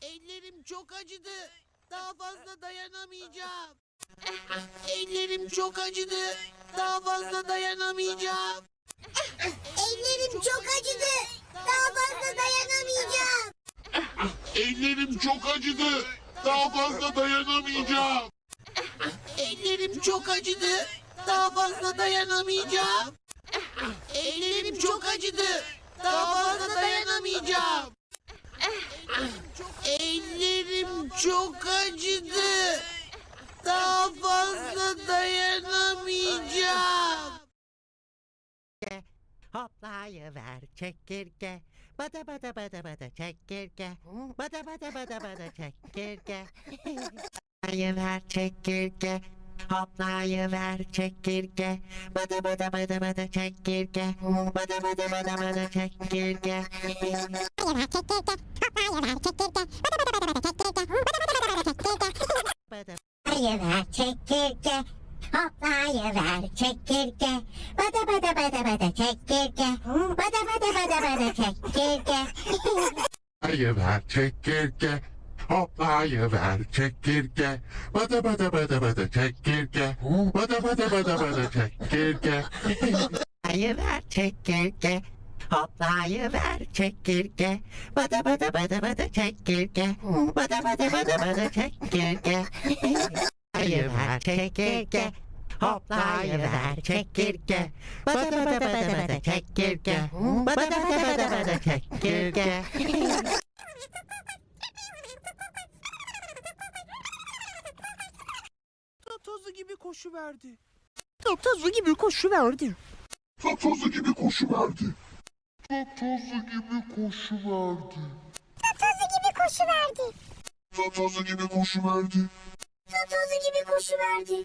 Ellerim çok acıdı. Daha fazla dayanamayacağım. Ellerim çok acıdı. Daha fazla dayanamayacağım. Ellerim çok acıdı. Daha fazla dayanamayacağım. Ellerim çok acıdı. Daha fazla dayanamayacağım. Ellerim çok acıdı. Daha fazla dayanamayacağım. Ellerim çok acıdı. Daha fazla dayanamayacağım. Ellerim çok acıdı. Daha fazla dayanamayacağım. Hoplayıver çekirge. Bada bada bada bada çekirge. Bada bada bada bada çekirge. Hoplayıver çekirge. Hoplayıver çekirge. Bada bada bada bada çekirge. Bada bada bada bada çekirge. Hoplayıver çekirge. Hoplayıver çekirge. Bada bada bada bada çekirge. Bada bada bada bada çekirge. Bada Hoplayıver çekirge. Hoplayıver çekirge. Bada bada bada bada çekirge. Bada bada bada bada çekirge. Hoplayıver çekirge. Hoplayıver çekirge. Bada bada bada bada çekirge. Bada bada bada bada çekirge. Hoplayıver çekirge. Hoplayıver çekirge. Bada bada bada bada çekirge. Bada bada bada bada çekirge. Hoplayıver çekirge. Hoplayıver çekirge. Bada bada bada bada çekirge. Bada bada bada bada çekirge. Tozu gibi koşuverdi. Tozu gibi koşuverdi. Tozu gibi koşuverdi. Tozu gibi koşuverdi. Tozu gibi koşuverdi.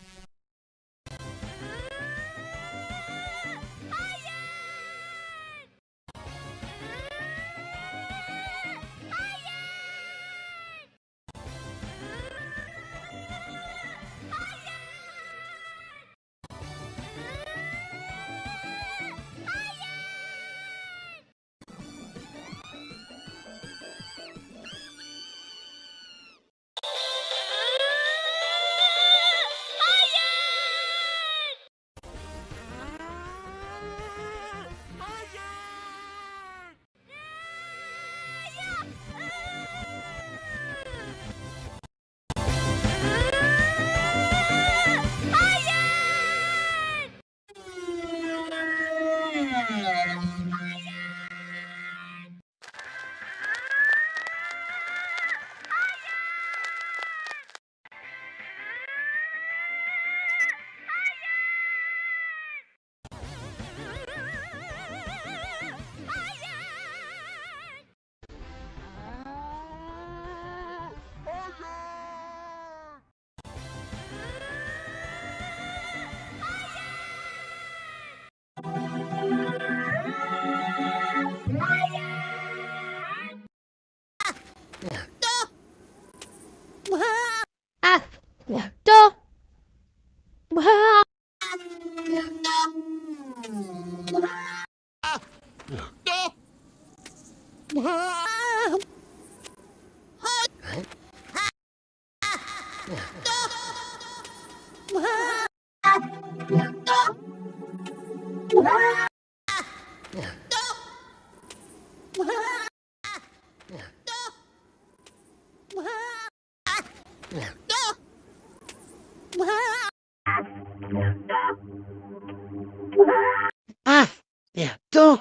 Ah, itu.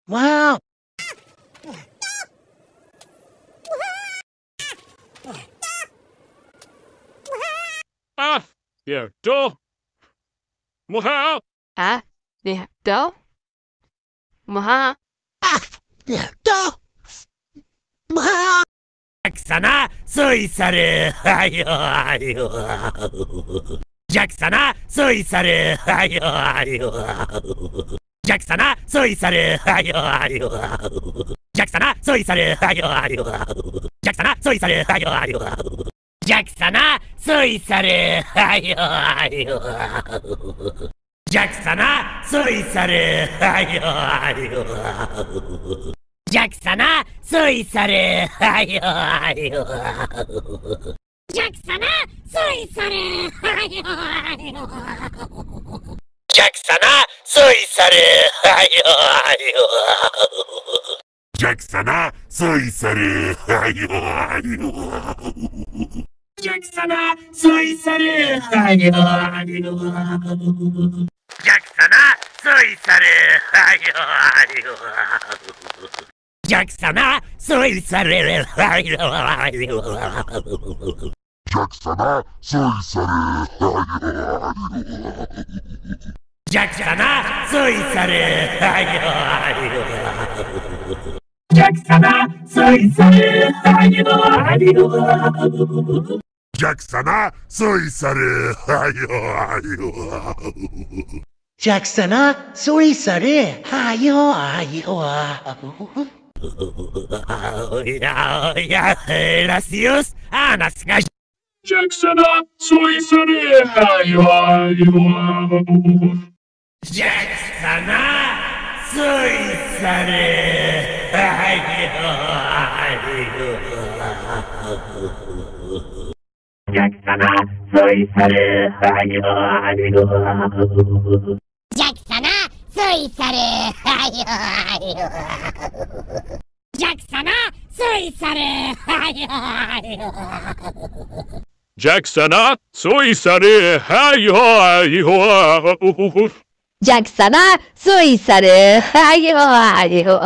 Wow. Ah, itu. Muha. Ah, itu. Muha. Itu. Wow. Sana soy sarı. Ayo ayo. Jack sana soy sarı. Ayo ayo. Jack sana soy sarı. Ayo ayo. Jack sana soy sarı. Ayo ayo. Jack sana soy sarı. Ayo ayo. Jack sana soy sarı. Ayo ayo. Jack sana soy sarı. Ayo ayo. Jack sana soysarı. Ayo ayo. Jack sana soysarı. Jack sana soysarı. Ayo ayo. Jack sana soysarı. Ayo ayo. Jack sana soysarı. Ayo ayo. Jack sana soysarı. Ayo ayo. Jack sana soysarı. Ayo ayo. Jack sana soysarı. Ayo ayo. Jack sana soysarı. Ayo ayo. Jack sana soysarı. Ayo ayo. Jack sana soysarı. Ayo ayo. Jack sana soysarı. Ayo ayo. Gracias. Anasga. Jack sana soysarı. Ayo ayo. Jack sana soysarı. Ayo ayo. Jack sana soysarı. Ayo ayo. Jack sana soysarı. Ayo ayo. Jack sana soysarı. Ayo ayo. Jack sana soysarı. Ayo ayo. Jack sana soysarı. Ayo ayo.